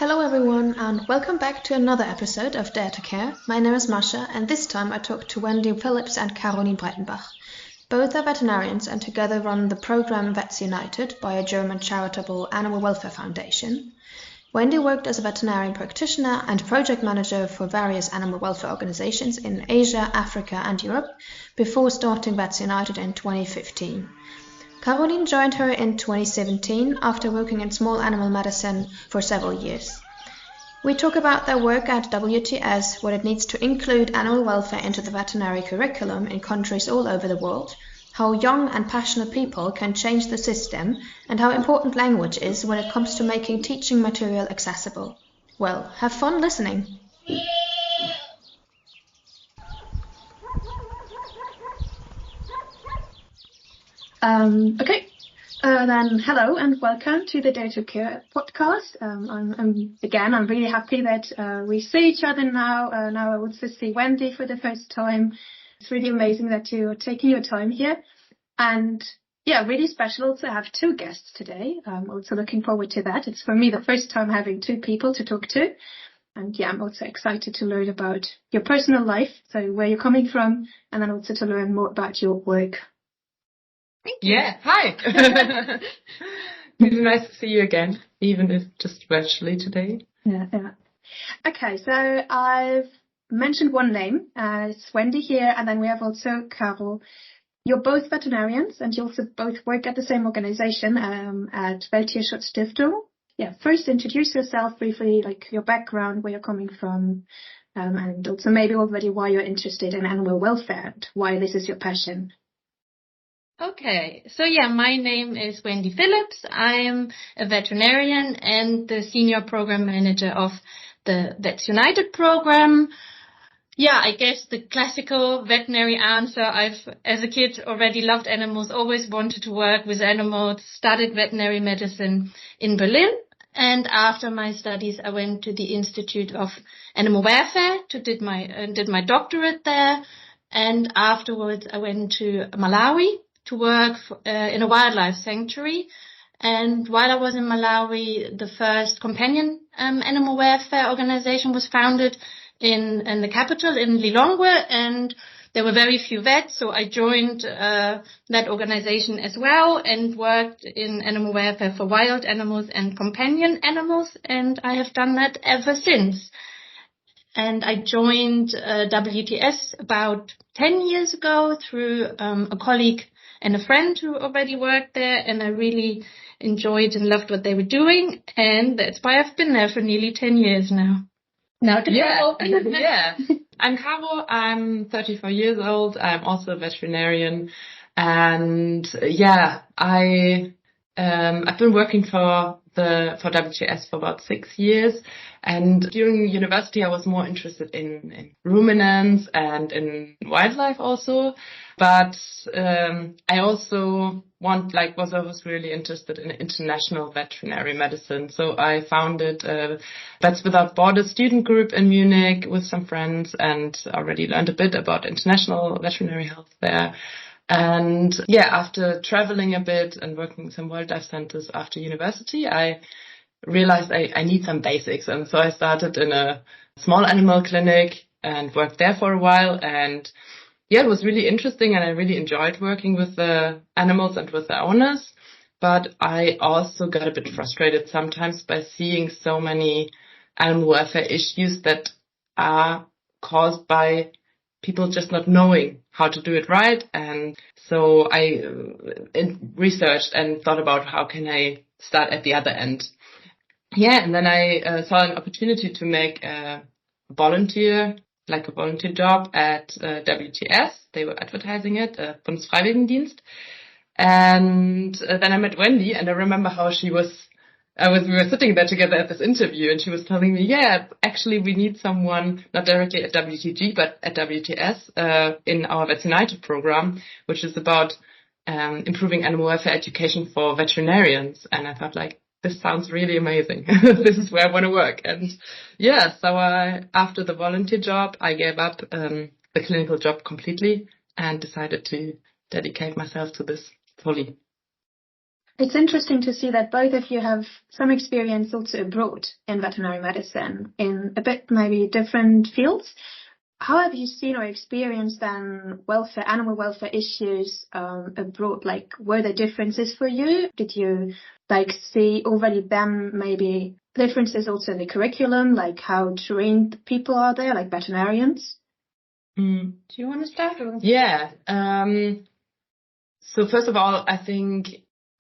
Hello everyone and welcome back to another episode of Dare to Care. My name is Masha and this time I talked to Wendy Phillips and Carolin Breitenbach. Both are veterinarians and together run the program Vets United by a German charitable animal welfare foundation. Wendy worked as a veterinarian practitioner and project manager for various animal welfare organizations in Asia, Africa and Europe before starting Vets United in 2015. Carolin joined her in 2017 after working in small animal medicine for several years. We talk about their work at WTS, what it needs to include animal welfare into the veterinary curriculum in countries all over the world, how young and passionate people can change the system, and how important language is when it comes to making teaching material accessible. Well, have fun listening! Then hello and welcome to the Dare to Care podcast. I'm really happy that we see each other now. Now I also see Wendy for the first time. It's really amazing that you're taking your time here. And yeah, really special to have two guests today. I'm also looking forward to that. It's for me the first time having two people to talk to. And yeah, I'm also excited to learn about your personal life, so where you're coming from, and then also to learn more about your work. Yeah, hi. It's nice to see you again, even if just virtually today. Yeah. Okay, so I've mentioned one name. It's Wendy here, and then we have also Carol. You're both veterinarians, and you also both work at the same organization at Welttierschutzstiftung. Yeah, first introduce yourself briefly, like your background, where you're coming from, and also maybe already why you're interested in animal welfare and why this is your passion. Okay, so yeah, my name is Wendy Phillips. I am a veterinarian and the senior program manager of the Vets United program. Yeah, I guess the classical veterinary answer, I've, as a kid, already loved animals, always wanted to work with animals, studied veterinary medicine in Berlin. And after my studies, I went to the Institute of Animal Welfare did my doctorate there. And afterwards, I went to Malawi to work in a wildlife sanctuary. And while I was in Malawi, the first companion animal welfare organization was founded in the capital, in Lilongwe, and there were very few vets, so I joined that organization as well and worked in animal welfare for wild animals and companion animals, and I have done that ever since. And I joined WTS about 10 years ago through a colleague and a friend who already worked there, and I really enjoyed and loved what they were doing, and that's why I've been there for nearly 10 years now. Now to Carol. Yeah. I'm Carol. I'm 34 years old. I'm also a veterinarian, and yeah, I've been working for WTS for about 6 years. And during university, I was more interested in ruminants and in wildlife also. But I also was really interested in international veterinary medicine. So I founded Vets Without Borders student group in Munich with some friends and already learned a bit about international veterinary health there. And yeah, after traveling a bit and working in some wildlife centers after university, I realized I need some basics. And so I started in a small animal clinic and worked there for a while. And yeah, it was really interesting and I really enjoyed working with the animals and with the owners. But I also got a bit frustrated sometimes by seeing so many animal welfare issues that are caused by people just not knowing how to do it right. And so I researched and thought about how can I start at the other end. Yeah, and then I saw an opportunity to make a volunteer job at WTS. They were advertising it, Bundesfreiwilligendienst. And then I met Wendy, and I remember how we were sitting there together at this interview, and she was telling me, yeah, actually we need someone, not directly at WTG, but at WTS, in our Vets United program, which is about improving animal welfare education for veterinarians. And I thought, this sounds really amazing. This is where I want to work. And yeah, so after the volunteer job, I gave up the clinical job completely and decided to dedicate myself to this fully. It's interesting to see that both of you have some experience also abroad in veterinary medicine in a bit maybe different fields. How have you seen or experienced then animal welfare issues abroad? Like, were there differences for you? Did you see already then maybe differences also in the curriculum, like how trained people are there, like veterinarians? Do you want to start? Or? Yeah. So first of all, I think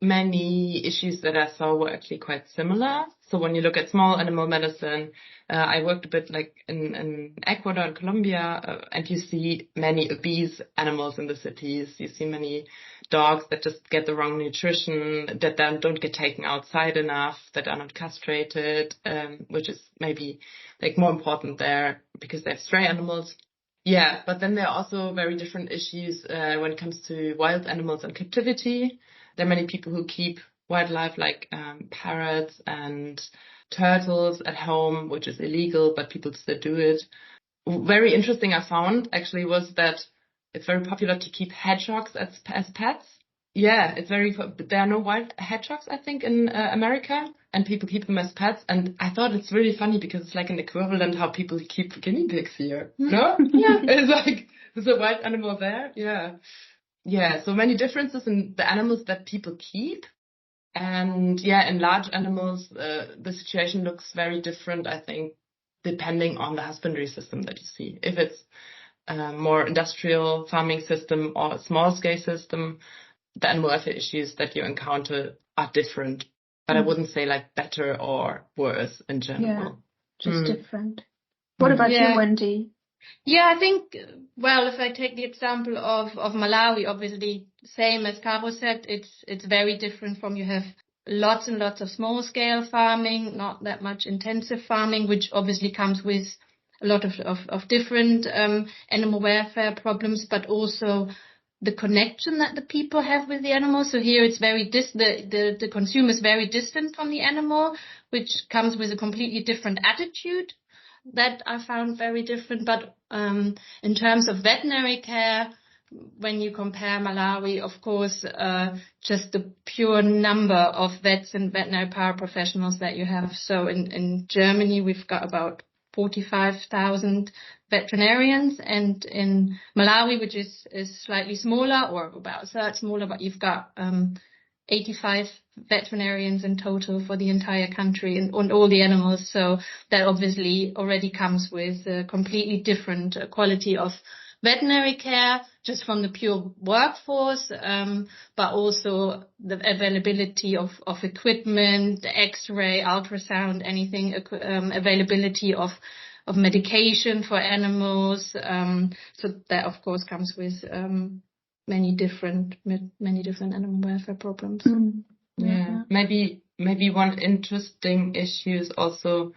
many issues that I saw were actually quite similar. So when you look at small animal medicine, I worked a bit like in Ecuador and Colombia, and you see many obese animals in the cities. You see many dogs that just get the wrong nutrition, that then don't get taken outside enough, that are not castrated, which is maybe like more important there because they have stray animals. Yeah, but then there are also very different issues when it comes to wild animals in captivity. There are many people who keep wildlife like parrots and turtles at home, which is illegal, but people still do it. Very interesting I found actually was that it's very popular to keep hedgehogs as pets. Yeah, there are no wild hedgehogs, I think, in America, and people keep them as pets. And I thought it's really funny because it's like an equivalent how people keep guinea pigs here. No? Yeah. It's like, there's a wild animal there. Yeah. Yeah, so many differences in the animals that people keep. And yeah, in large animals, the situation looks very different, I think, depending on the husbandry system that you see. If it's a more industrial farming system or a small scale system, the animal welfare issues that you encounter are different. But I wouldn't say like better or worse in general. Yeah, just different. What about you, Wendy? Yeah, I think, well, if I take the example of Malawi, obviously, same as Caro said, it's very different from you have lots and lots of small scale farming, not that much intensive farming, which obviously comes with a lot of different animal welfare problems, but also the connection that the people have with the animal. So here it's very the consumer is very distant from the animal, which comes with a completely different attitude that I found very different. But in terms of veterinary care, when you compare Malawi, of course, just the pure number of vets and veterinary paraprofessionals that you have. So in Germany, we've got about 45,000 veterinarians, and in Malawi, which is slightly smaller or about a third smaller, but you've got 85 veterinarians in total for the entire country and on all the animals. So that obviously already comes with a completely different quality of veterinary care, just from the pure workforce, but also the availability of equipment, X-ray, ultrasound, anything, availability of medication for animals. So that of course comes with many different animal welfare problems. Yeah. Maybe one interesting issue is also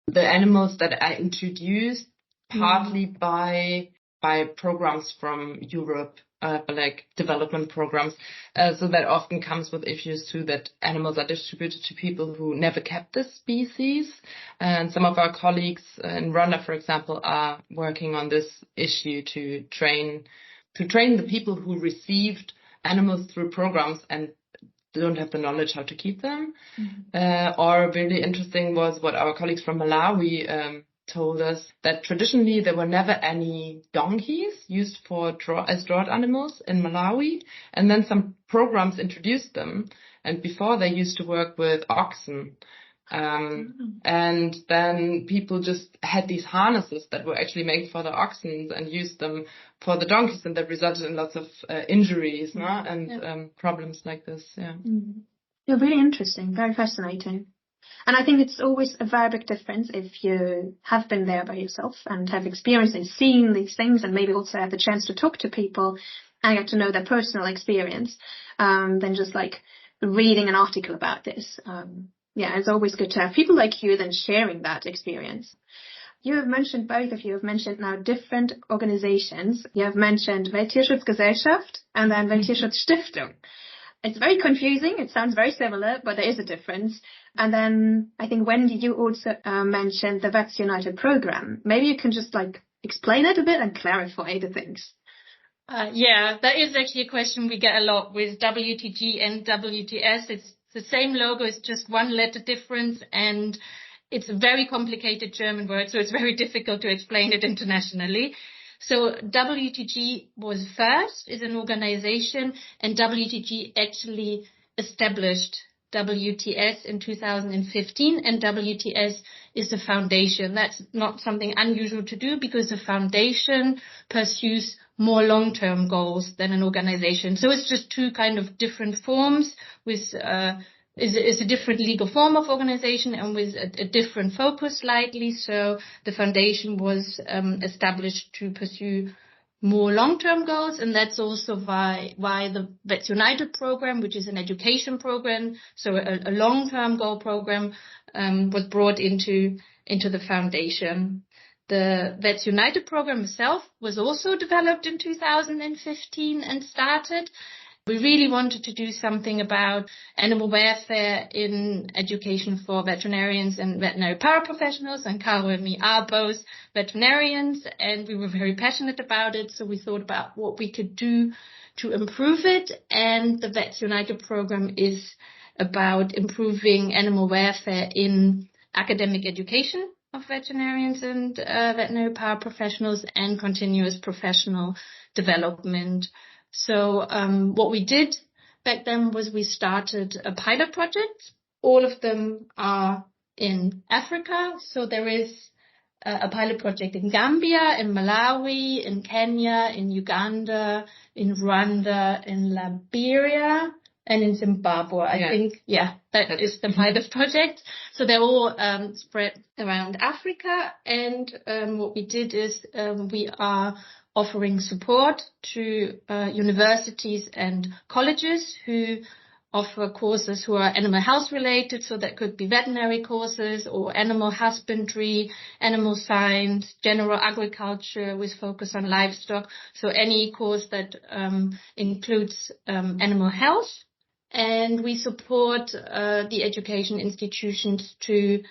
the animals that are introduced partly by programs from Europe, like development programs. So that often comes with issues too, that animals are distributed to people who never kept this species. And some of our colleagues in Rwanda, for example, are working on this issue to train the people who received animals through programs and don't have the knowledge how to keep them. Or really interesting was what our colleagues from Malawi told us, that traditionally there were never any donkeys used as draught animals in Malawi, and then some programs introduced them, and before they used to work with oxen. And then people just had these harnesses that were actually made for the oxen and used them for the donkeys, and that resulted in lots of injuries and problems like this. Yeah. Yeah, really interesting, very fascinating. And I think it's always a very big difference if you have been there by yourself and have experienced and seen these things, and maybe also have the chance to talk to people and get to know their personal experience, than just like reading an article about this. Yeah, it's always good to have people like you then sharing that experience. You have mentioned, both of you have mentioned now different organizations. You have mentioned Welttierschutzsgesellschaft and then Welttierschutzstiftung. It's very confusing. It sounds very similar, but there is a difference. And then I think, Wendy, you also mentioned the Vets United program. Maybe you can just like explain it a bit and clarify the things. Yeah, that is actually a question we get a lot with WTG and WTS. It's the same logo, it's just one letter difference, and it's a very complicated German word, so it's very difficult to explain it internationally. So WTG was first, is an organization, and WTG actually established WTS in 2015, and WTS is the foundation. That's not something unusual to do because the foundation pursues more long-term goals than an organization. So it's just two kind of different forms with is a different legal form of organization and with a different focus slightly. So the foundation was established to pursue more long-term goals, and that's also why the Vets United program, which is an education program, so a long-term goal program, was brought into the foundation. The Vets United program itself was also developed in 2015 and started. We really wanted to do something about animal welfare in education for veterinarians and veterinary paraprofessionals, and Carol and me are both veterinarians, and we were very passionate about it, so we thought about what we could do to improve it. And the Vets United program is about improving animal welfare in academic education of veterinarians and veterinary paraprofessionals and continuous professional development. So what we did back then was we started a pilot project. All of them are in Africa. So there is a pilot project in Gambia, in Malawi, in Kenya, in Uganda, in Rwanda, in Liberia, and in Zimbabwe. I think, that is the pilot project. So they're all spread around Africa. And what we did is we are offering support to universities and colleges who offer courses who are animal health related. So that could be veterinary courses or animal husbandry, animal science, general agriculture with focus on livestock. So any course that includes animal health. And we support the education institutions to,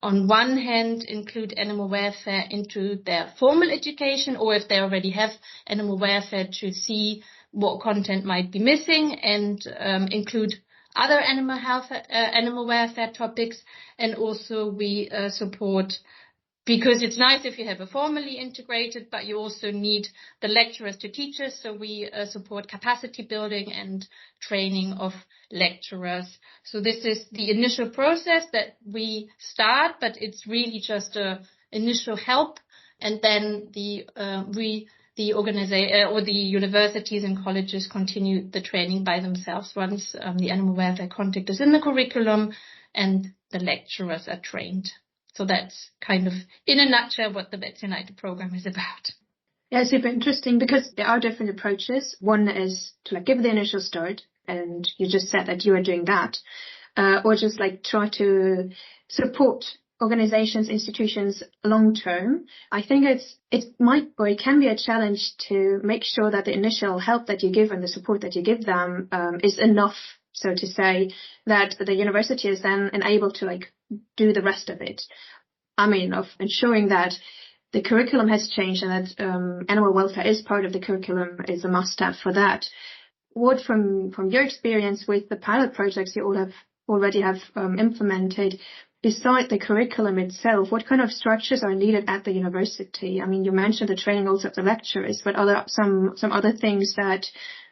on one hand, include animal welfare into their formal education, or if they already have animal welfare, to see what content might be missing and include other animal welfare topics. And also we support, because it's nice if you have a formally integrated, but you also need the lecturers to teach us. So we support capacity building and training of lecturers. So this is the initial process that we start, but it's really just a initial help. And then the organization or the universities and colleges continue the training by themselves once the animal welfare content is in the curriculum and the lecturers are trained. So that's kind of, in a nutshell, what the Vets United program is about. Yeah, super interesting, because there are different approaches. One is to give the initial start, and you just said that you are doing that, or just try to support organizations, institutions long term. I think it can be a challenge to make sure that the initial help that you give and the support that you give them is enough, so to say, that the university is then enabled to do the rest of it. I mean, of ensuring that the curriculum has changed and that animal welfare is part of the curriculum is a must-have for that. What, from your experience with the pilot projects you already have implemented, beside the curriculum itself, what kind of structures are needed at the university? I mean, you mentioned the training also of the lecturers, but are there some other things that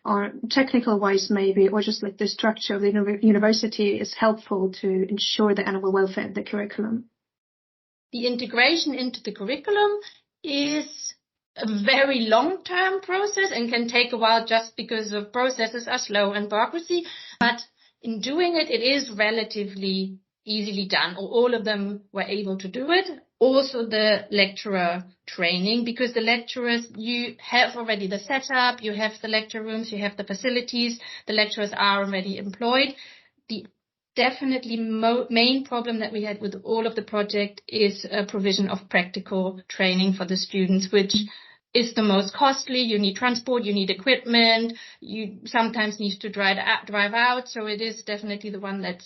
are technical-wise maybe, or just the structure of the university is helpful to ensure the animal welfare in the curriculum? The integration into the curriculum is a very long-term process and can take a while just because the processes are slow and bureaucracy. But in doing it, it is relatively easily done, or all of them were able to do it. Also the lecturer training, because the lecturers, you have already the setup, you have the lecture rooms, you have the facilities, the lecturers are already employed. The definitely main problem that we had with all of the project is a provision of practical training for the students, which is the most costly. You need transport, you need equipment, you sometimes need to drive out. So it is definitely the one that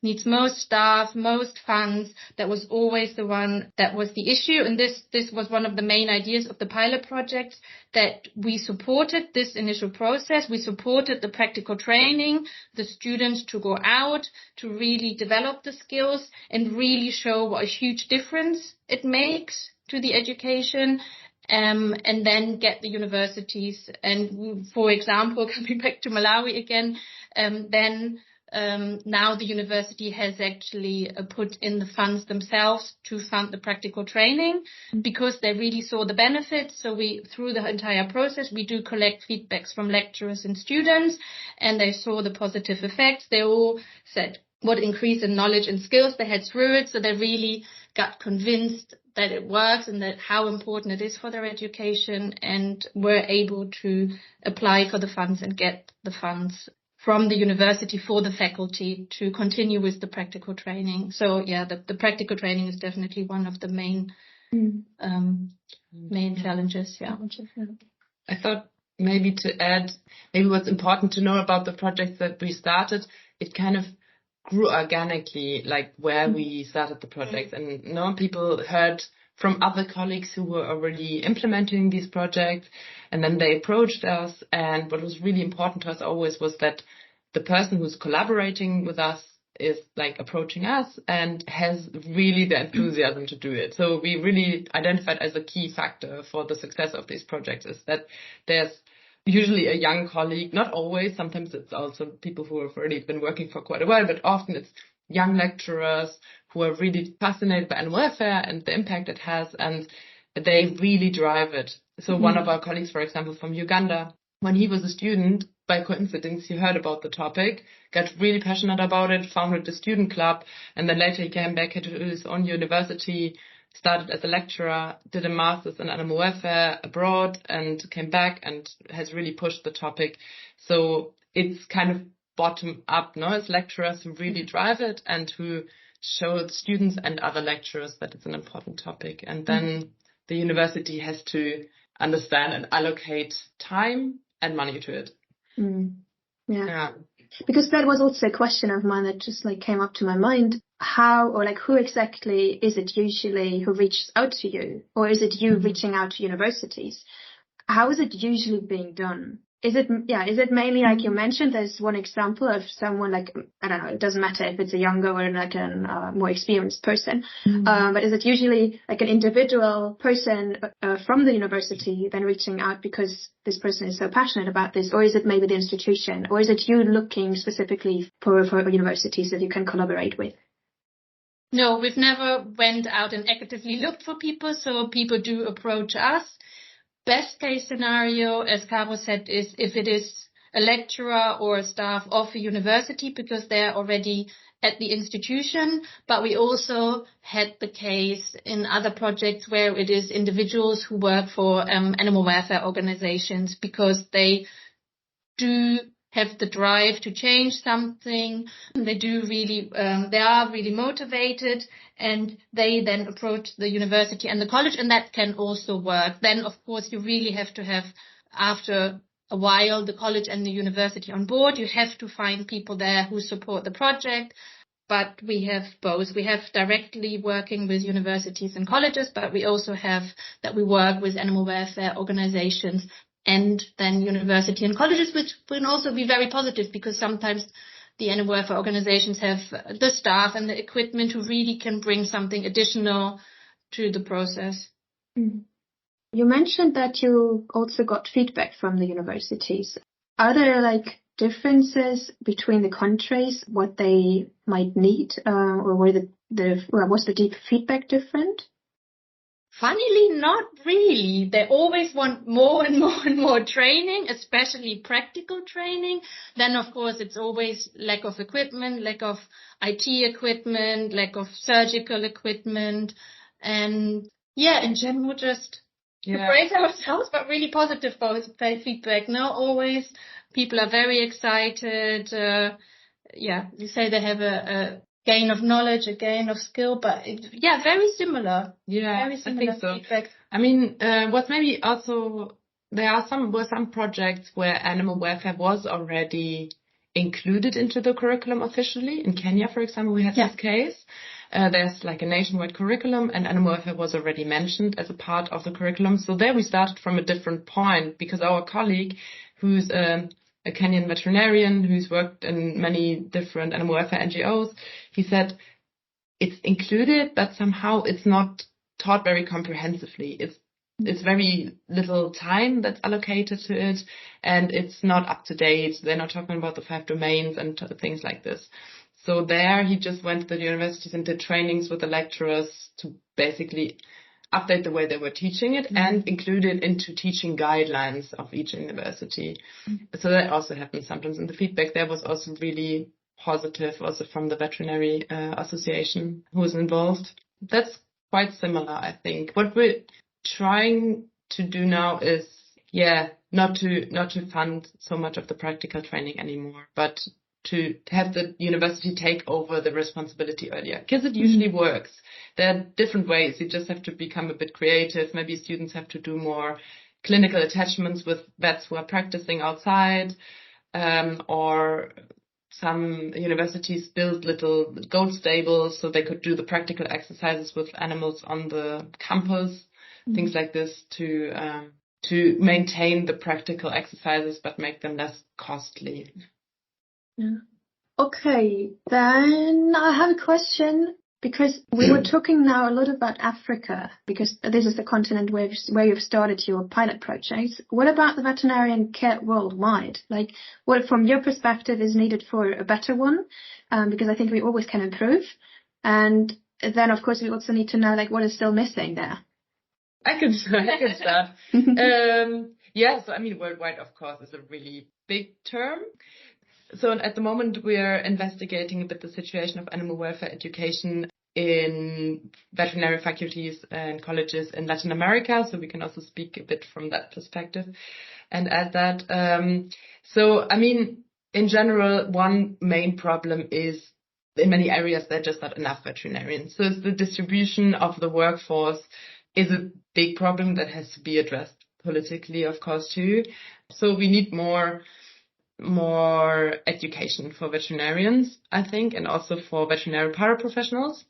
needs most staff, most funds. That was always the one that was the issue. And this was one of the main ideas of the pilot project, that we supported this initial process. We supported the practical training, the students to go out, to really develop the skills and really show what a huge difference it makes to the education. And then get the universities. And for example, coming back to Malawi again, now the university has actually put in the funds themselves to fund the practical training, because they really saw the benefits. So through the entire process, we do collect feedbacks from lecturers and students, and they saw the positive effects. They all said what increase in knowledge and skills they had through it. So they really got convinced that it works and that how important it is for their education, and were able to apply for the funds and get the funds from the university for the faculty to continue with the practical training. So yeah, the practical training is definitely one of the main challenges. Yeah. I thought maybe to add, maybe what's important to know about the project that we started, it kind of grew organically, like where we started the project. And people heard from other colleagues who were already implementing these projects, and then they approached us. And what was really important to us always was that the person who's collaborating with us is like approaching us and has really the enthusiasm to do it. So we really identified as a key factor for the success of these projects is that there's usually a young colleague, not always, sometimes it's also people who have already been working for quite a while, but often it's young lecturers who are really fascinated by animal welfare and the impact it has, and they really drive it. So one of our colleagues, for example, from Uganda, when he was a student, by coincidence, he heard about the topic, got really passionate about it, founded a student club, and then later he came back to his own university, started as a lecturer, did a master's in animal welfare abroad, and came back and has really pushed the topic. So it's kind of bottom up, as lecturers who really drive it and who show students and other lecturers that it's an important topic. And then the university has to understand and allocate time and money to it. Yeah. Because that was also a question of mine that just came up to my mind. How or who exactly is it usually who reaches out to you, or is it you reaching out to universities? How is it usually being done? Is it mainly like you mentioned? There's one example of someone I don't know. It doesn't matter if it's a younger or a more experienced person, but is it usually like an individual person from the university then reaching out because this person is so passionate about this, or is it maybe the institution, or is it you looking specifically for universities that you can collaborate with? No, we've never went out and actively looked for people, so people do approach us. Best case scenario, as Caro said, is if it is a lecturer or a staff of a university because they're already at the institution. But we also had the case in other projects where it is individuals who work for animal welfare organizations because they do have the drive to change something. They do really, they are really motivated, and they then approach the university and the college, and that can also work. Then, of course, you really have to have, after a while, the college and the university on board. You have to find people there who support the project. But we have both. We have directly working with universities and colleges, but we also have that we work with animal welfare organizations and then university and colleges, which can also be very positive because sometimes the animal welfare organizations have the staff and the equipment who really can bring something additional to the process. You mentioned that you also got feedback from the universities. Are there differences between the countries, what they might need, or was the deep feedback different? Funnily, not really. They always want more and more and more training, especially practical training. Then, of course, it's always lack of equipment, lack of IT equipment, lack of surgical equipment. And in general, just to praise ourselves, but really positive feedback. No, always people are very excited. You say they have a gain of knowledge, a gain of skill, but very similar. Yeah, very similar I think so. feedback. I mean, what's maybe also, were some projects where animal welfare was already included into the curriculum officially. In Kenya, for example, we had this case. There's like a nationwide curriculum, and animal welfare was already mentioned as a part of the curriculum. So there we started from a different point, because our colleague, who's a Kenyan veterinarian who's worked in many different animal welfare NGOs, he said it's included, but somehow it's not taught very comprehensively. It's very little time that's allocated to it, and it's not up to date. They're not talking about the 5 domains and things like this. So there he just went to the universities and did trainings with the lecturers to basically update the way they were teaching it and include it into teaching guidelines of each university. So that also happens sometimes. And the feedback there was also really positive, also from the veterinary association who was involved. That's quite similar, I think. What we're trying to do now is, not to fund so much of the practical training anymore, but to have the university take over the responsibility earlier, because it usually works. There are different ways. You just have to become a bit creative. Maybe students have to do more clinical attachments with vets who are practicing outside, or some universities build little goat stables so they could do the practical exercises with animals on the campus, things like this, to maintain the practical exercises but make them less costly. Yeah. Okay, then I have a question, because we were talking now a lot about Africa, because this is the continent where you've started your pilot projects. What about the veterinarian care worldwide? Like, what from your perspective is needed for a better one? Because I think we always can improve. And then, of course, we also need to know, like, what is still missing there. I can start. So I mean, worldwide, of course, is a really big term. So at the moment, we are investigating a bit the situation of animal welfare education in veterinary faculties and colleges in Latin America. So we can also speak a bit from that perspective and add that. So, I mean, in general, one main problem is in many areas there are just not enough veterinarians. So the distribution of the workforce is a big problem that has to be addressed politically, of course, too. So we need more education for veterinarians, I think, and also for veterinary paraprofessionals.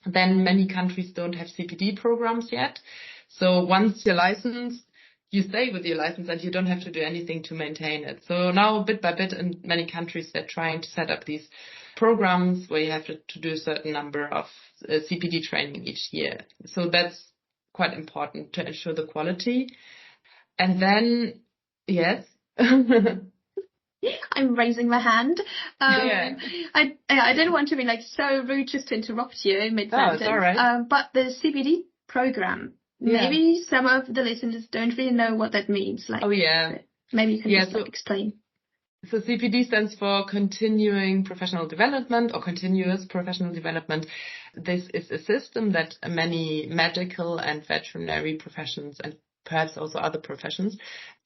Then many countries don't have CPD programs yet. So once you're licensed, you stay with your license and you don't have to do anything to maintain it. So now, bit by bit, in many countries, they're trying to set up these programs where you have to do a certain number of CPD training each year. So that's quite important to ensure the quality. And then, yes. I'm raising my hand. I didn't want to be like so rude just to interrupt you mid-sentence. It's all right. But the CPD program, maybe some of the listeners don't really know what that means. Like, maybe you can just explain. So CPD stands for Continuing Professional Development or Continuous Professional Development. This is a system that many medical and veterinary professions and perhaps also other professions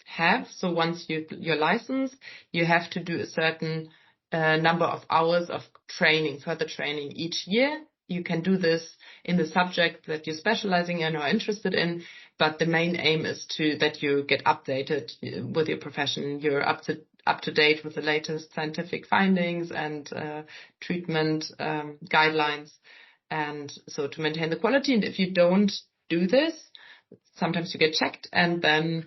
have. So once you're licensed, you have to do a certain number of hours of training, further training each year. You can do this in the subject that you're specializing in or interested in, but the main aim is that you get updated with your profession. You're up to date with the latest scientific findings and treatment guidelines, and so to maintain the quality. And if you don't do this, sometimes you get checked and then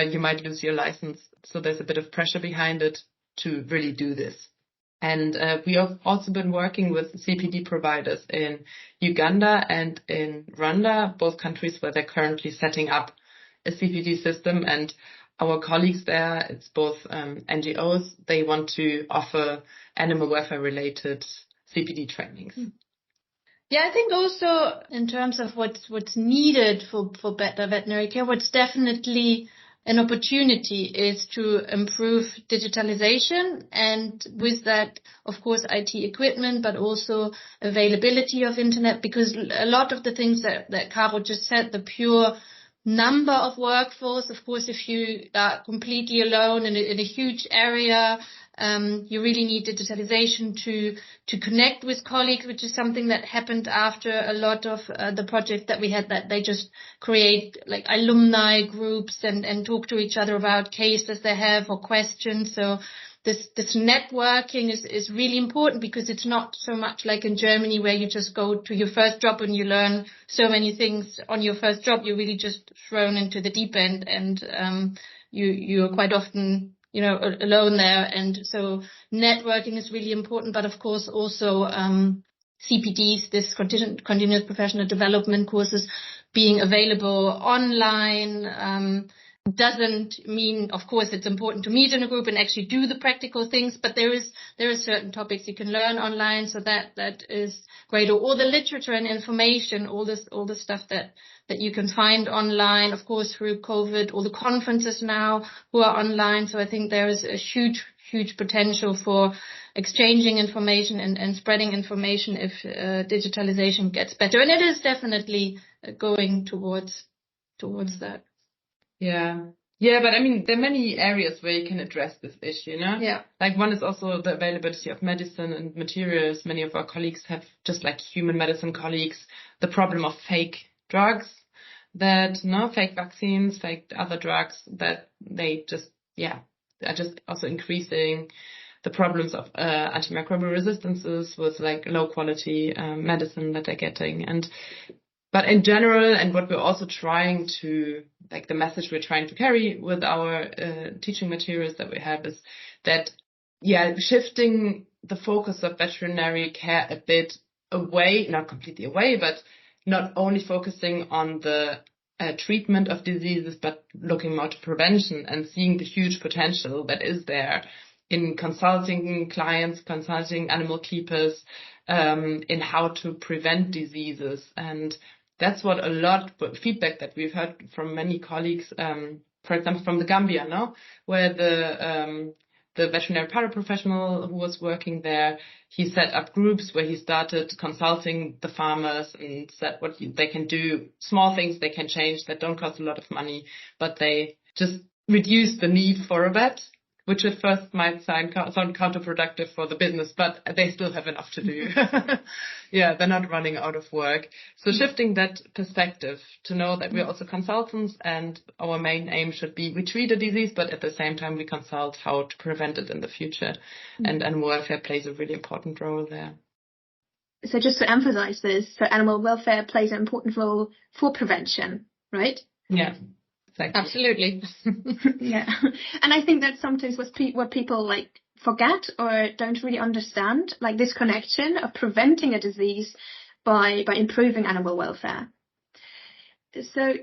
you might lose your license. So there's a bit of pressure behind it to really do this. And we have also been working with CPD providers in Uganda and in Rwanda, both countries where they're currently setting up a CPD system. And our colleagues there, it's both NGOs, they want to offer animal welfare related CPD trainings. Yeah, I think also in terms of what's needed for better veterinary care, what's definitely an opportunity is to improve digitalization, and with that, of course, IT equipment, but also availability of internet, because a lot of the things that Caro just said, the pure number of workforce, of course, if you are completely alone in a huge area, You really need digitalization to connect with colleagues, which is something that happened after a lot of the projects that we had, that they just create like alumni groups and talk to each other about cases they have or questions. So this networking is really important, because it's not so much like in Germany where you just go to your first job and you learn so many things on your first job. You're really just thrown into the deep end, and you're quite often, alone there. And so networking is really important, but of course also CPDs, this continuous professional development courses, being available online, doesn't mean, of course, it's important to meet in a group and actually do the practical things, but there are certain topics you can learn online, so that is great. Or all the literature and information, all the stuff that you can find online, of course, through COVID, all the conferences now who are online. So I think there is a huge potential for exchanging information and spreading information if digitalization gets better, and it is definitely going towards that. Yeah, but I mean, there are many areas where you can address this issue, Yeah. Like one is also the availability of medicine and materials. Many of our colleagues have, just like human medicine colleagues, the problem of fake drugs, fake vaccines, fake other drugs, that they are just also increasing the problems of antimicrobial resistances with like low quality medicine that they're getting. But in general, and what we're also trying to, like the message we're trying to carry with our teaching materials that we have is that, shifting the focus of veterinary care a bit away, not completely away, but not only focusing on the treatment of diseases, but looking more to prevention and seeing the huge potential that is there in consulting clients, consulting animal keepers, in how to prevent diseases. And that's what a lot of feedback that we've heard from many colleagues, for example, from the Gambia, where the veterinary paraprofessional who was working there, he set up groups where he started consulting the farmers and said what they can do, small things they can change that don't cost a lot of money, but they just reduce the need for a vet, which at first might sound counterproductive for the business, but they still have enough to do. They're not running out of work. So shifting that perspective to know that we're also consultants, and our main aim should be we treat a disease, but at the same time we consult how to prevent it in the future. And animal welfare plays a really important role there. So just to emphasize this, so animal welfare plays an important role for prevention, right? Yeah. Exactly. Absolutely. Yeah. And I think that's sometimes what people like forget or don't really understand, like this connection of preventing a disease by improving animal welfare. So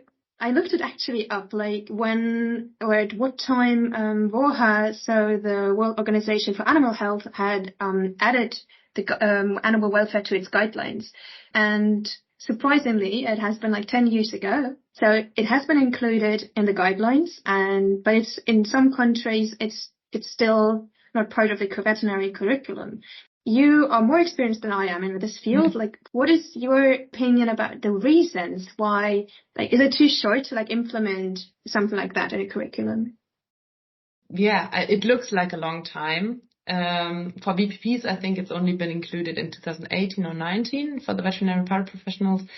I looked it actually up, like when or at what time WOHA, so the World Organization for Animal Health, had added the animal welfare to its guidelines. And surprisingly, it has been like 10 years ago. So it has been included in the guidelines, but it's in some countries it's still not part of the veterinary curriculum. You are more experienced than I am in this field. Like, what is your opinion about the reasons why? Like, is it too short to like implement something like that in a curriculum? Yeah, it looks like a long time. For VPPs, I think it's only been included in 2018 or 19 for the veterinary paraprofessionals.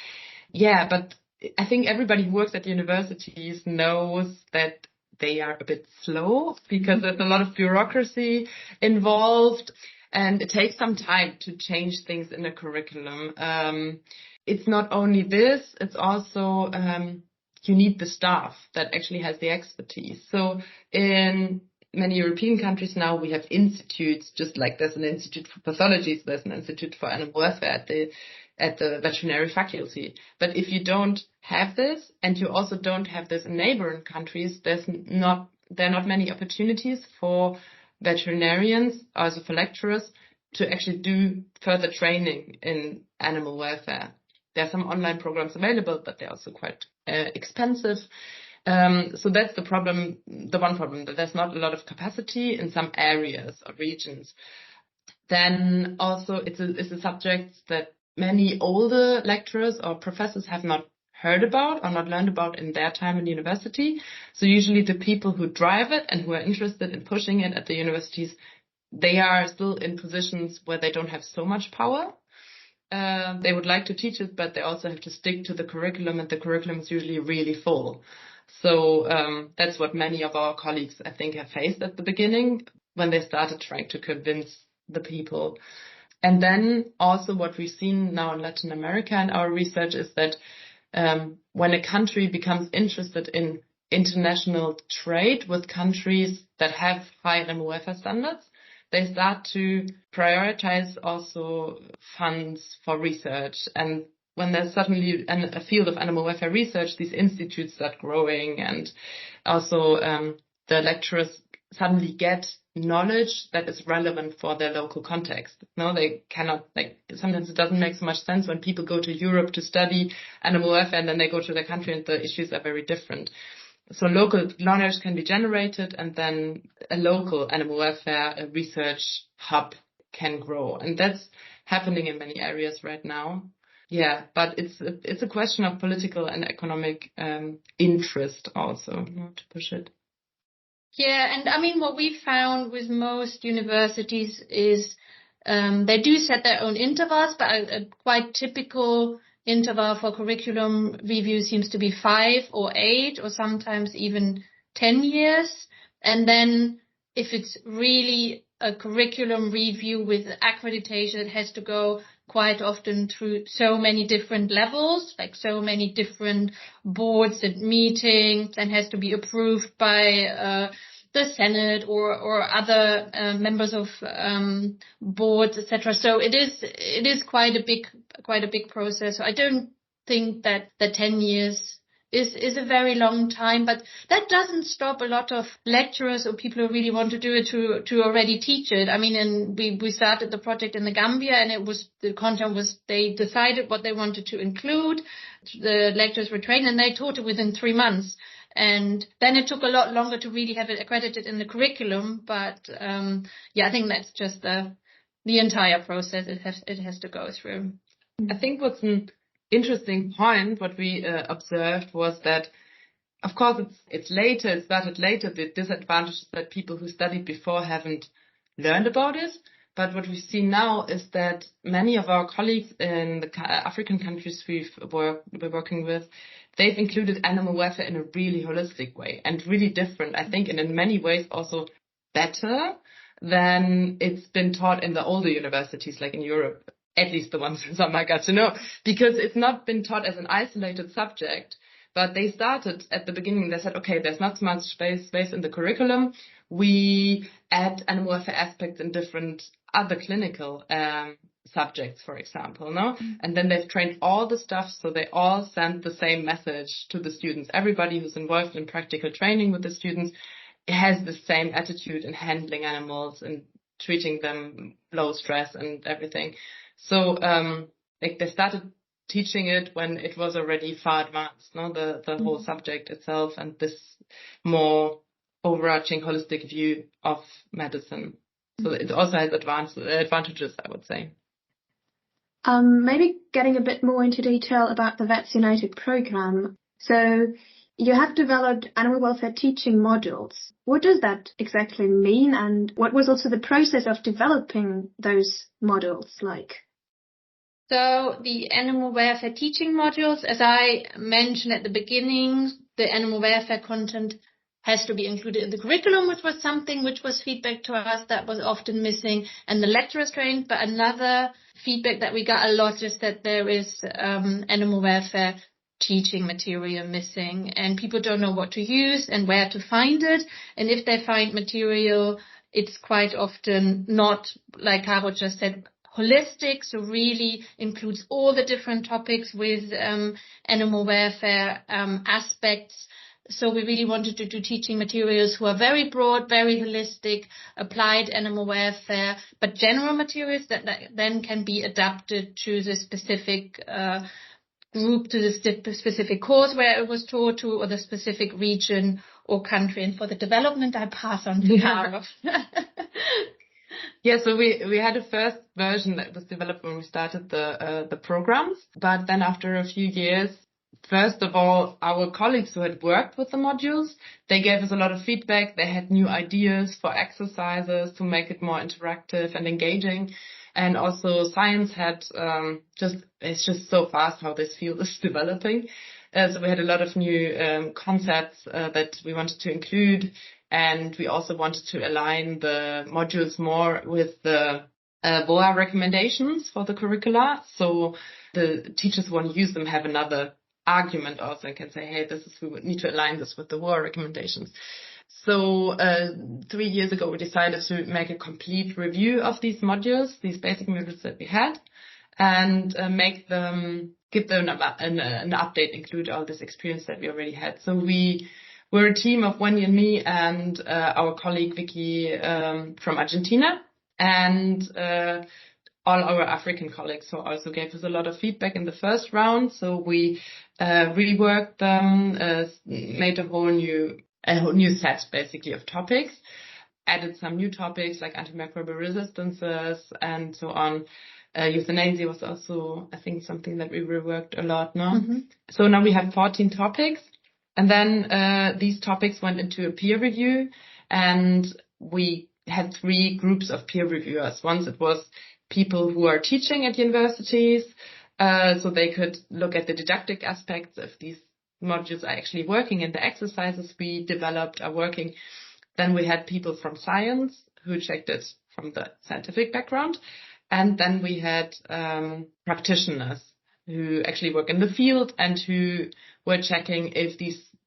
Yeah, but I think everybody who works at universities knows that they are a bit slow because there's a lot of bureaucracy involved, and it takes some time to change things in a curriculum. It's not only this, it's also you need the staff that actually has the expertise. So in many European countries now, we have institutes, just like there's an institute for pathology, so there's an institute for animal welfare at the veterinary faculty. But if you don't have this, and you also don't have this in neighboring countries, there are not many opportunities for veterinarians, also for lecturers, to actually do further training in animal welfare. There are some online programs available, but they're also quite expensive. So that's the problem, the one problem, that there's not a lot of capacity in some areas or regions. Then also it's a subject that many older lecturers or professors have not heard about or not learned about in their time in university. So usually the people who drive it and who are interested in pushing it at the universities they are still in positions where they don't have so much power. They would like to teach it, but they also have to stick to the curriculum, and the curriculum is usually really full. So that's what many of our colleagues, I think, have faced at the beginning when they started trying to convince the people. And then also what we've seen now in Latin America in our research is that when a country becomes interested in international trade with countries that have high animal welfare standards, they start to prioritize also funds for research. And when there's suddenly a field of animal welfare research, these institutes start growing, and also the lecturers suddenly get knowledge that is relevant for their local context. No, they cannot, sometimes it doesn't make so much sense when people go to Europe to study animal welfare and then they go to their country and the issues are very different. So local knowledge can be generated, and then a local animal welfare research hub can grow. And that's happening in many areas right now. Yeah, but it's a question of political and economic interest also, to push it. Yeah, and I mean, what we found with most universities is they do set their own intervals, but a quite typical interval for curriculum review seems to be 5 or 8 or sometimes even 10 years. And then if it's really a curriculum review with accreditation, it has to go quite often through so many different levels, like so many different boards and meetings, and has to be approved by the Senate or other members of boards, etc. So it is quite a big process. So I don't think that the 10 years is a very long time, but that doesn't stop a lot of lecturers or people who really want to do it to already teach it. I mean, and we started the project in the Gambia, and the content was, they decided what they wanted to include. The lecturers were trained and they taught it within 3 months. And then it took a lot longer to really have it accredited in the curriculum. But I think that's just the entire process it has to go through. I think what's an interesting point, what we observed, was that, of course, it started later. The disadvantage is that people who studied before haven't learned about it. But what we see now is that many of our colleagues in the African countries we're working with, they've included animal welfare in a really holistic way and really different, I think, and in many ways also better than it's been taught in the older universities, like in Europe, at least the ones some I got to know, because it's not been taught as an isolated subject. But they started at the beginning, they said, okay, there's not so much space in the curriculum. We add animal welfare aspects in different other clinical subjects, for example, no? And then they've trained all the stuff, so they all send the same message to the students. Everybody who's involved in practical training with the students has the same attitude in handling animals and treating them low stress and everything. So they started teaching it when it was already far advanced, no? The whole subject itself and this more overarching holistic view of medicine. So it also has advantages, I would say. Maybe getting a bit more into detail about the Vets United program. So you have developed animal welfare teaching modules. What does that exactly mean, and what was also the process of developing those modules like? So the animal welfare teaching modules, as I mentioned at the beginning, the animal welfare content has to be included in the curriculum, which was something which was feedback to us that was often missing, and the lecturers trained. But another feedback that we got a lot is that there is animal welfare teaching material missing, and people don't know what to use and where to find it. And if they find material, it's quite often not, like Caro just said, holistic, so really includes all the different topics with animal welfare aspects. So we really wanted to do teaching materials who are very broad, very holistic, applied animal welfare, but general materials that then can be adapted to the specific group, to the specific course where it was taught to, or the specific region or country. And for the development, I pass on to Caro. Yeah, so we had a first version that was developed when we started the programs, but then after a few years, first of all, our colleagues who had worked with the modules, they gave us a lot of feedback. They had new ideas for exercises to make it more interactive and engaging. And also science had it's just so fast how this field is developing. So we had a lot of new concepts that we wanted to include. And we also wanted to align the modules more with the BOA recommendations for the curricula. So the teachers who want to use them have another argument also and can say, hey, we would need to align this with the BOA recommendations. So 3 years ago, we decided to make a complete review of these modules, these basic modules that we had, and give them an update, include all this experience that we already had. So we're a team of Wendy and me and our colleague Vicky from Argentina, and all our African colleagues who also gave us a lot of feedback in the first round. So we reworked them, made a whole new set basically of topics, added some new topics like antimicrobial resistances and so on. Euthanasia was also, I think, something that we reworked a lot. So now we have 14 topics, and then these topics went into a peer review, and we had 3 groups of peer reviewers. Once it was people who are teaching at universities, so they could look at the didactic aspects of these modules are actually working and the exercises we developed are working. Then we had people from science who checked it from the scientific background. And then we had practitioners who actually work in the field and who were checking if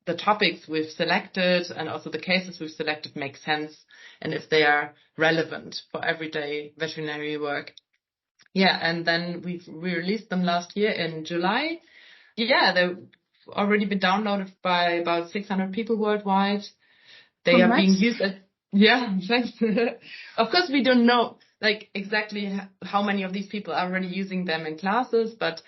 the topics we've selected and also the cases we've selected make sense and if they are relevant for everyday veterinary work. Yeah, and then we released them last year in July. Yeah, they've already been downloaded by about 600 people worldwide. They are being used thanks. Of course, we don't know exactly how many of these people are already using them in classes, but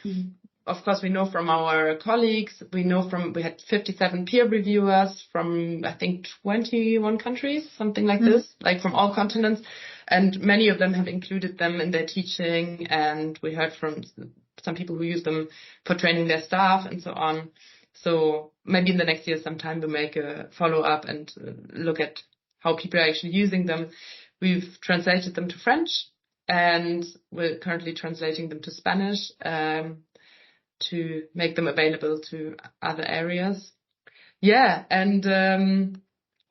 of course we know from our colleagues, we had 57 peer reviewers from, I think, 21 countries, something like this, like from all continents. And many of them have included them in their teaching. And we heard from some people who use them for training their staff and so on. So maybe in the next year sometime we'll make a follow-up and look at how people are actually using them. We've translated them to French, and we're currently translating them to Spanish to make them available to other areas. Yeah, and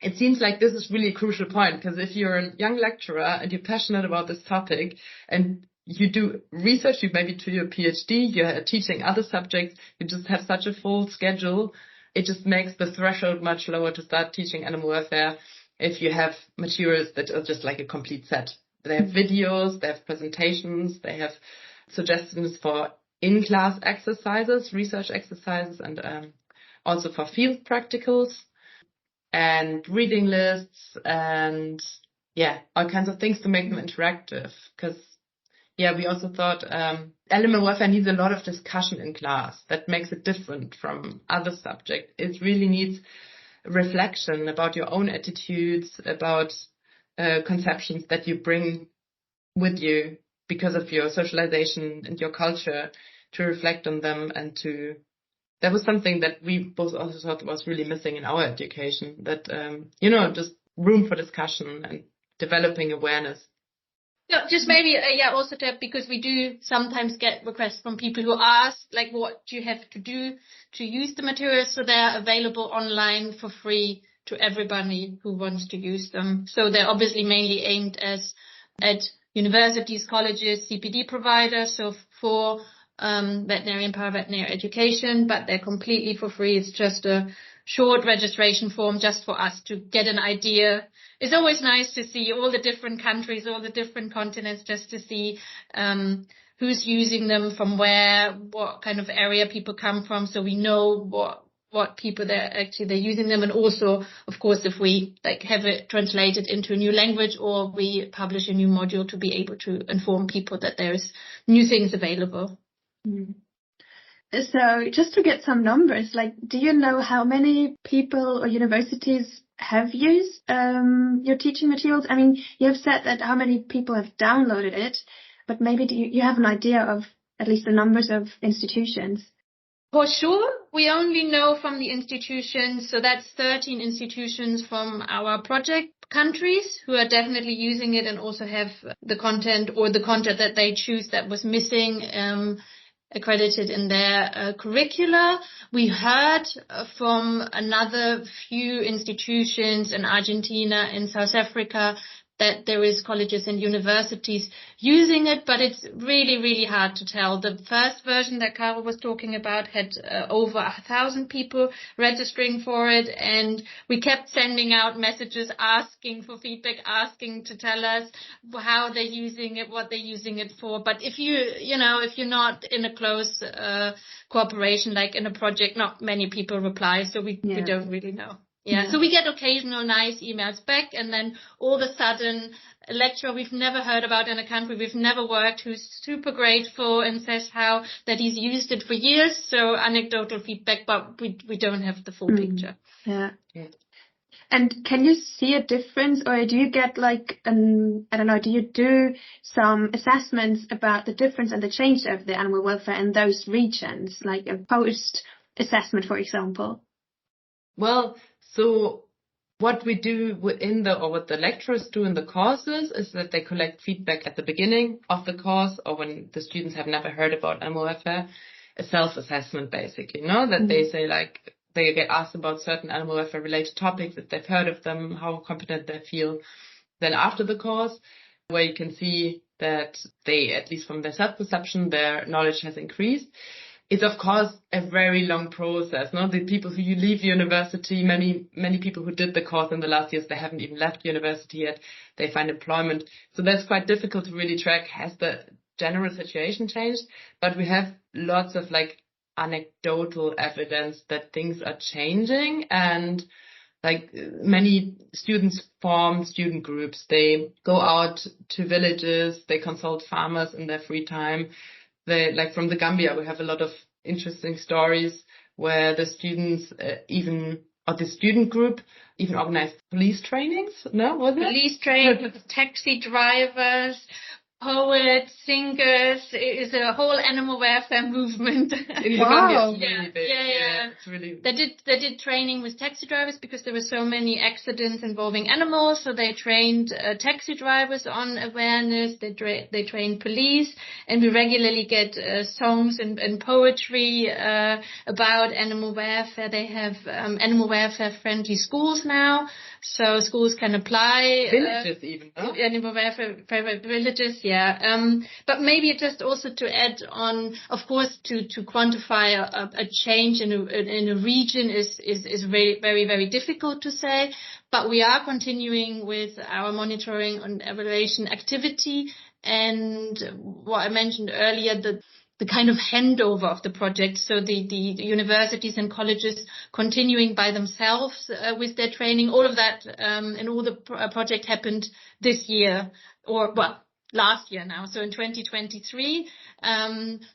it seems like this is really a crucial point, because if you're a young lecturer and you're passionate about this topic and you do research, you maybe do your PhD, you're teaching other subjects, you just have such a full schedule, it just makes the threshold much lower to start teaching animal welfare if you have materials that are just like a complete set. They have videos, they have presentations, they have suggestions for in-class exercises, research exercises, and also for field practicals, and reading lists, and all kinds of things to make them interactive. Because we also thought animal welfare needs a lot of discussion in class. That makes it different from other subjects. It really needs reflection about your own attitudes, about conceptions that you bring with you because of your socialization and your culture, to reflect on them and to. That was something that we both also thought was really missing in our education, that, just room for discussion and developing awareness. Yeah, just maybe, also because we do sometimes get requests from people who ask, what do you have to do to use the materials, so they're available online for free to everybody who wants to use them. So they're obviously mainly aimed at universities, colleges, CPD providers, so for veterinary and paraveterinary education, but they're completely for free. It's just a short registration form just for us to get an idea. It's always nice to see all the different countries, all the different continents, just to see who's using them, from where, what kind of area people come from, so we know what people they're using them. And also, of course, if we have it translated into a new language, or we publish a new module, to be able to inform people that there's new things available. So just to get some numbers, do you know how many people or universities have used your teaching materials? I mean, you have said that how many people have downloaded it, but maybe do you have an idea of at least the numbers of institutions? For sure, we only know from the institutions, so that's 13 institutions from our project countries who are definitely using it and also have the content that they choose that was missing accredited in their curricula. We heard from another few institutions in Argentina, in South Africa, that there is colleges and universities using it, but it's really, really hard to tell. The first version that Caro was talking about had over 1,000 people registering for it, and we kept sending out messages asking for feedback, asking to tell us how they're using it, what they're using it for. But if you're not in a close cooperation, like in a project, not many people reply, so we don't really know. Yeah, so we get occasional nice emails back, and then all of a sudden a lecturer we've never heard about in a country we've never worked, who's super grateful and says how that he's used it for years. So anecdotal feedback, but we don't have the full picture. Yeah. And can you see a difference, or do you get like I don't know, do you do some assessments about the difference and the change of the animal welfare in those regions, like a post assessment, for example? Well, so what we do what the lecturers do in the courses is that they collect feedback at the beginning of the course, or when the students have never heard about animal welfare, a self-assessment basically, that they say, like, they get asked about certain animal welfare related topics, if they've heard of them, how competent they feel. Then after the course, where you can see that they, at least from their self-perception, their knowledge has increased. It's of course a very long process. The people who leave university, many people who did the course in the last years, they haven't even left university yet. They find employment. So that's quite difficult to really track, has the general situation changed? But we have lots of like anecdotal evidence that things are changing, and like many students form student groups. They go out to villages, they consult farmers in their free time. Like from the Gambia, we have a lot of interesting stories where the students the student group even organized police trainings. No, was it? Police trainings, taxi drivers, poets, singers. It is a whole animal welfare movement. In Wow. Gambia, it's really big. Yeah. It's really. They did training with taxi drivers because there were so many accidents involving animals. So they trained taxi drivers on awareness. They trained police, and we regularly get songs and poetry about animal welfare. They have animal welfare friendly schools now, so schools can apply. Villages even, no? Animal welfare villages, yeah. But maybe just also to add on, of course, to quantify a change in a region is very, very, very difficult to say. But we are continuing with our monitoring and evaluation activity, and what I mentioned earlier, the kind of handover of the project. So the universities and colleges continuing by themselves with their training, all of that, and all the project happened this year, last year now, so in 2023.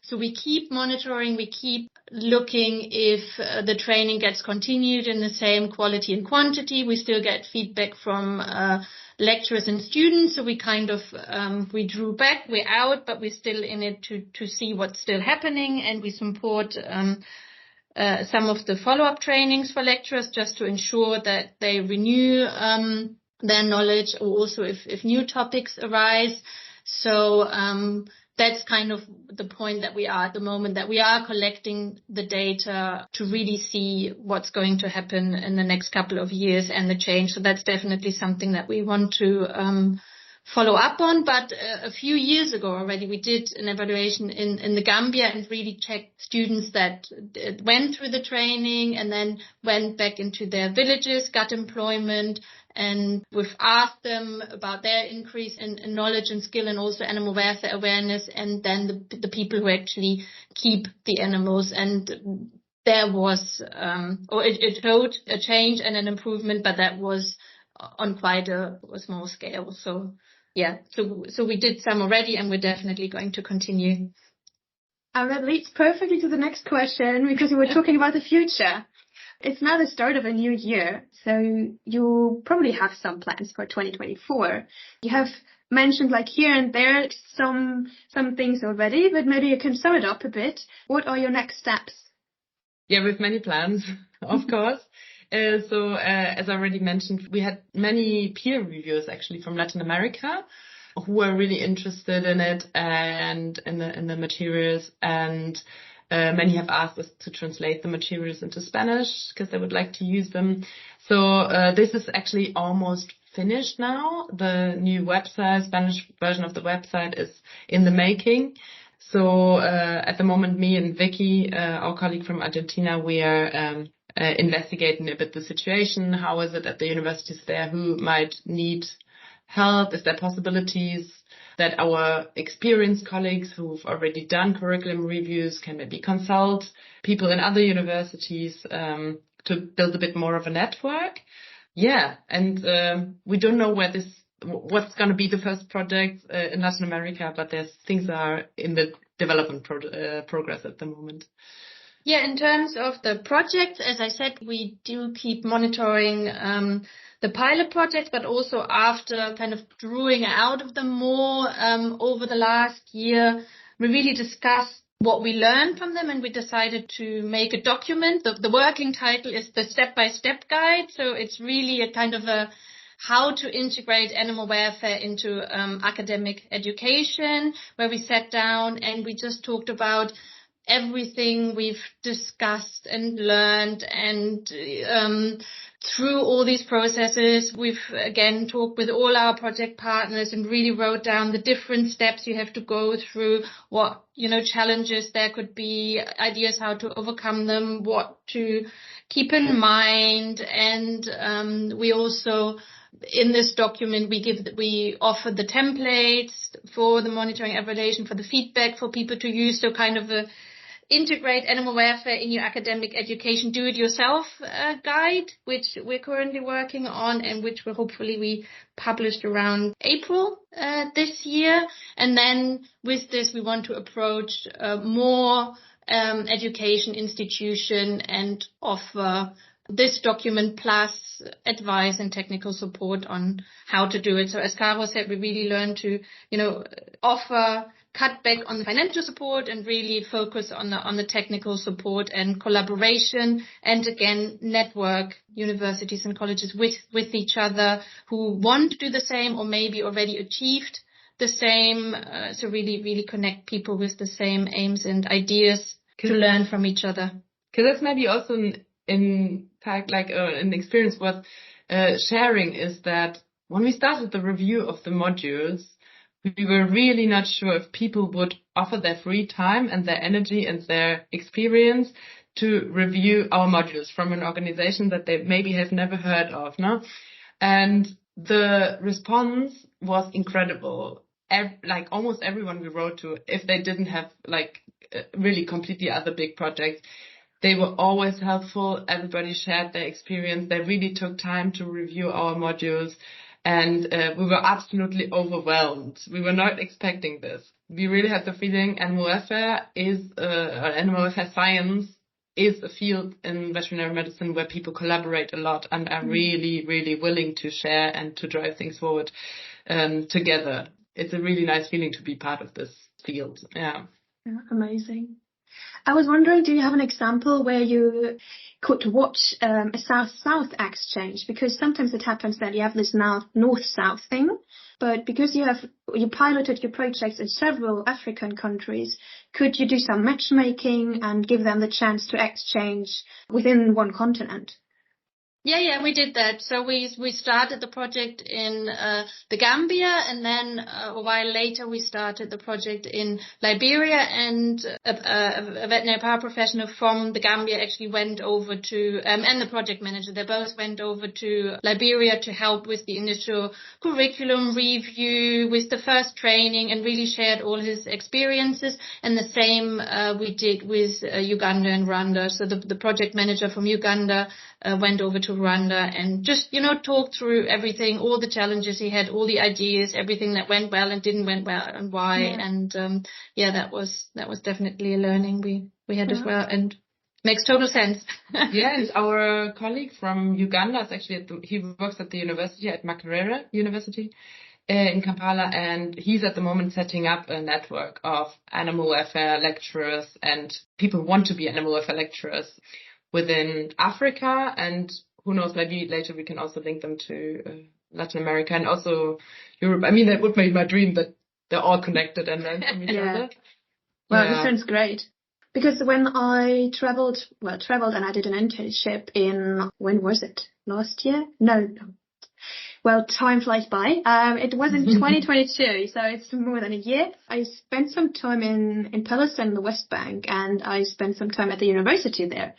So we keep monitoring, we keep looking if the training gets continued in the same quality and quantity. We still get feedback from lecturers and students, so we kind of we drew back, we're out, but we're still in it to see what's still happening, and we support some of the follow-up trainings for lecturers just to ensure that they renew their knowledge, or also if new topics arise. So that's kind of the point that we are at the moment, that we are collecting the data to really see what's going to happen in the next couple of years and the change. So that's definitely something that we want to follow up on. But a few years ago already, we did an evaluation in the Gambia and really checked students that went through the training and then went back into their villages, got employment. And we've asked them about their increase in knowledge and skill, and also animal welfare awareness, and then the people who actually keep the animals. And there was, it showed a change and an improvement, but that was on quite a small scale. So, yeah, so we did some already, and we're definitely going to continue. And that leads perfectly to the next question, because we were talking about the future. It's now the start of a new year, so you probably have some plans for 2024. You have mentioned like here and there some things already, but maybe you can sum it up a bit. What are your next steps? Yeah, with many plans, of course. As I already mentioned, we had many peer reviewers actually from Latin America who were really interested in it and in the materials, and many have asked us to translate the materials into Spanish because they would like to use them. So this is actually almost finished now. The new website, Spanish version of the website, is in the making. So at the moment, me and Vicky, our colleague from Argentina, we are investigating a bit the situation. How is it at the universities there? Who might need help? Is there possibilities that our experienced colleagues who've already done curriculum reviews can maybe consult people in other universities to build a bit more of a network? Yeah, and we don't know what's going to be the first project in Latin America, but things are in the development progress at the moment. Yeah, in terms of the projects, as I said, we do keep monitoring the pilot projects, but also after kind of drawing out of them more over the last year, we really discussed what we learned from them, and we decided to make a document. The working title is the step-by-step guide, so it's really a kind of a how to integrate animal welfare into academic education, where we sat down and we just talked about everything we've discussed and learned, and through all these processes, we've again talked with all our project partners and really wrote down the different steps you have to go through, what, challenges there could be, ideas how to overcome them, what to keep in mind. And we also, in this document, we offer the templates for the monitoring evaluation, for the feedback for people to use. So kind of integrate animal welfare in your academic education, do-it-yourself guide, which we're currently working on and which will hopefully we published around April this year. And then with this, we want to approach more education institution and offer this document plus advice and technical support on how to do it. So as Caro said, we really learn to, offer cut back on the financial support and really focus on the technical support and collaboration, and again network universities and colleges with each other who want to do the same or maybe already achieved the same. So really connect people with the same aims and ideas to learn from each other. Because that's maybe also an experience worth sharing, is that when we started the review of the modules, we were really not sure if people would offer their free time and their energy and their experience to review our modules from an organization that they maybe have never heard of, no? And the response was incredible. Almost everyone we wrote to, if they didn't have really completely other big projects, they were always helpful. Everybody shared their experience. They really took time to review our modules. And we were absolutely overwhelmed. We were not expecting this. We really had the feeling animal welfare science is a field in veterinary medicine where people collaborate a lot and are really, really willing to share and to drive things forward together. It's a really nice feeling to be part of this field. Yeah, amazing. I was wondering, do you have an example where you could watch a South-South exchange? Because sometimes it happens that you have this North-South thing, but because you piloted your projects in several African countries, could you do some matchmaking and give them the chance to exchange within one continent? Yeah, we did that. So we started the project in the Gambia, and then a while later we started the project in Liberia, and a veterinary paraprofessional from the Gambia actually went over to, and the project manager, they both went over to Liberia to help with the initial curriculum review, with the first training, and really shared all his experiences. And the same we did with Uganda and Rwanda. So the project manager from Uganda went over to Rwanda and just, talked through everything, all the challenges he had, all the ideas, everything that went well and didn't went well and why. Yeah. And that was definitely a learning we had as well, and makes total sense. Yeah, and our colleague from Uganda is actually he works at the university, at Makerere University. in Kampala, and he's at the moment setting up a network of animal welfare lecturers and people who want to be animal welfare lecturers within Africa, and who knows, maybe later we can also link them to Latin America and also Europe. I mean, that would make my dream that they're all connected and learn from each other. Well, this sounds great. Because when I traveled and I did an internship when was it? Last year? No. Well, time flies by. It was in 2022, so it's more than a year. I spent some time in Phillips in the West Bank, and I spent some time at the university there.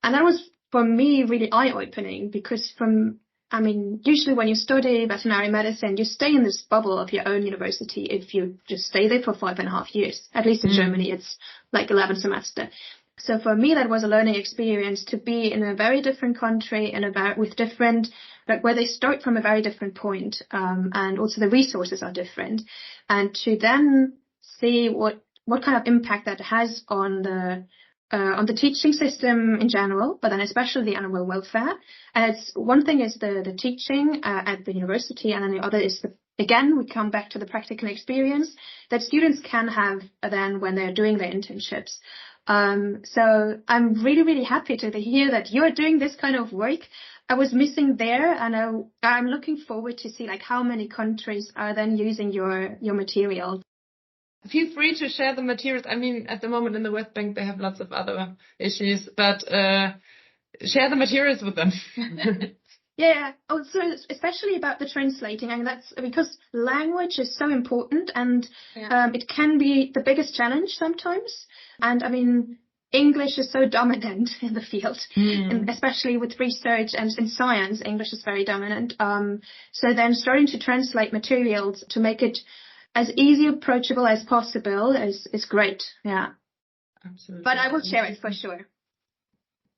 And that was, for me, really eye-opening because usually when you study veterinary medicine, you stay in this bubble of your own university if you just stay there for 5.5 years. At least in Germany, it's like 11 semester. So for me, that was a learning experience to be in a very different country and with different, where they start from a very different point, and also the resources are different. And to then see what kind of impact that has on the teaching system in general, but then especially the animal welfare. And one thing is the teaching at the university, and then the other is again, we come back to the practical experience that students can have then when they're doing their internships. So I'm really, really happy to hear that you're doing this kind of work. I was missing there, and I'm looking forward to see how many countries are then using your material. Feel free to share the materials. I mean, at the moment in the West Bank, they have lots of other issues, but share the materials with them. Yeah. Oh, so especially about the translating, and that's because language is so important, and it can be the biggest challenge sometimes. And I mean, English is so dominant in the field, and especially with research and in science, English is very dominant. So then starting to translate materials to make it as easy approachable as possible is great. Yeah. Absolutely. But I will share it for sure.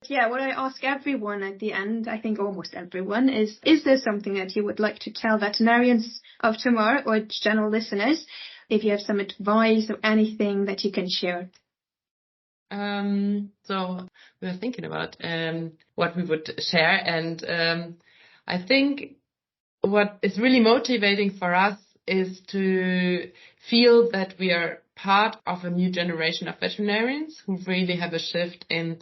Yeah, what I ask everyone at the end, I think almost everyone, is there something that you would like to tell veterinarians of tomorrow or general listeners? If you have some advice or anything that you can share. So we were thinking about what we would share, and I think what is really motivating for us is to feel that we are part of a new generation of veterinarians who really have a shift in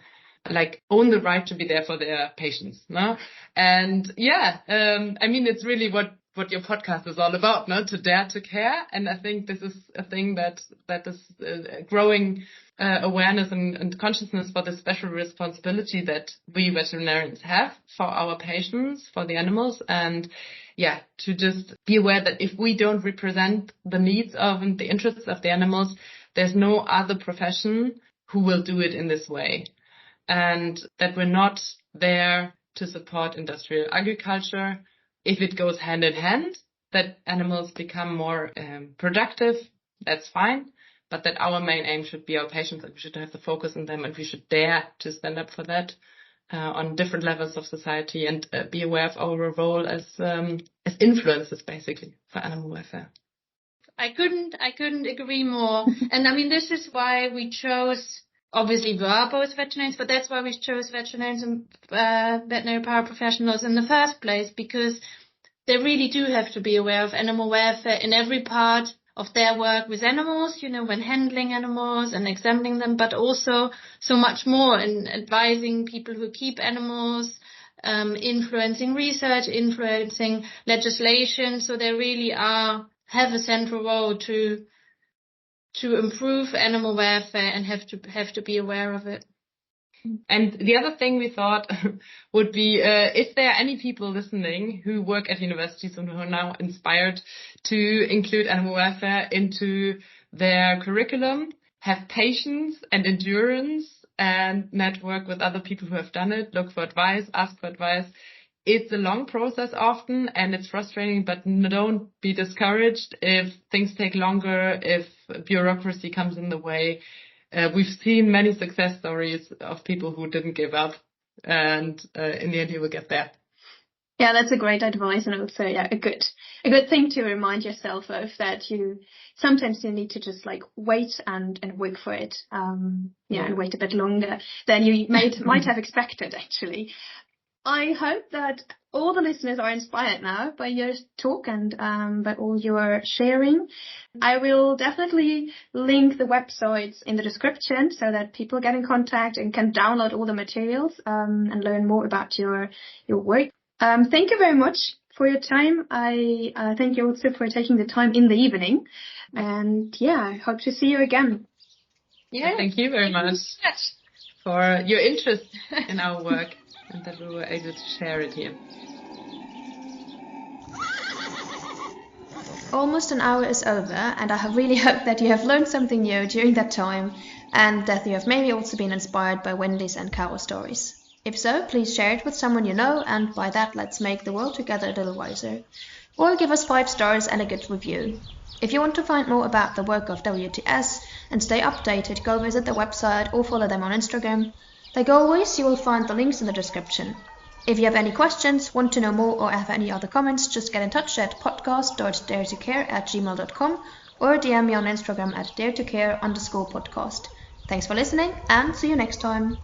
own the right to be there for their patients, no? And I mean, it's really what your podcast is all about, no? To dare to care. And I think this is a thing that is growing awareness and consciousness for the special responsibility that we veterinarians have for our patients, for the animals, and to just be aware that if we don't represent the needs of and the interests of the animals, there's no other profession who will do it in this way. And that we're not there to support industrial agriculture. If it goes hand in hand, that animals become more productive, that's fine. But that our main aim should be our patients, and we should have the focus on them, and we should dare to stand up for that on different levels of society, and be aware of our role as influencers, basically, for animal welfare. I couldn't agree more. And I mean, this is why we chose. Obviously, we are both veterinarians, but that's why we chose veterinarians and veterinary paraprofessionals in the first place, because they really do have to be aware of animal welfare in every part of their work with animals, when handling animals and examining them, but also so much more in advising people who keep animals, influencing research, influencing legislation. So they really have a central role to improve animal welfare and have to be aware of it. And the other thing we thought would be, if there are any people listening who work at universities and who are now inspired to include animal welfare into their curriculum, have patience and endurance and network with other people who have done it, look for advice, ask for advice. It's a long process often, and it's frustrating, but don't be discouraged if things take longer, if bureaucracy comes in the way. We've seen many success stories of people who didn't give up, and in the end you will get there. Yeah, that's a great advice, and also a good thing to remind yourself of, that sometimes you need to just wait and work for it. And wait a bit longer than you might have expected, actually. I hope that all the listeners are inspired now by your talk and by all your sharing. I will definitely link the websites in the description so that people get in contact and can download all the materials and learn more about your work. Thank you very much for your time. I thank you also for taking the time in the evening. And yeah, I hope to see you again. Yeah, thank you very much for your interest in our work and that we were able to share it here. Almost an hour is over, and I really hope that you have learned something new during that time and that you have maybe also been inspired by Wendy's and Carol's stories. If so, please share it with someone you know, and by that let's make the world together a little wiser. Or give us 5 stars and a good review. If you want to find more about the work of WTS and stay updated, go visit their website or follow them on Instagram. Like always, you will find the links in the description. If you have any questions, want to know more, or have any other comments, just get in touch at podcast.daretocare@gmail.com or DM me on Instagram at daretocare_podcast. Thanks for listening, and see you next time.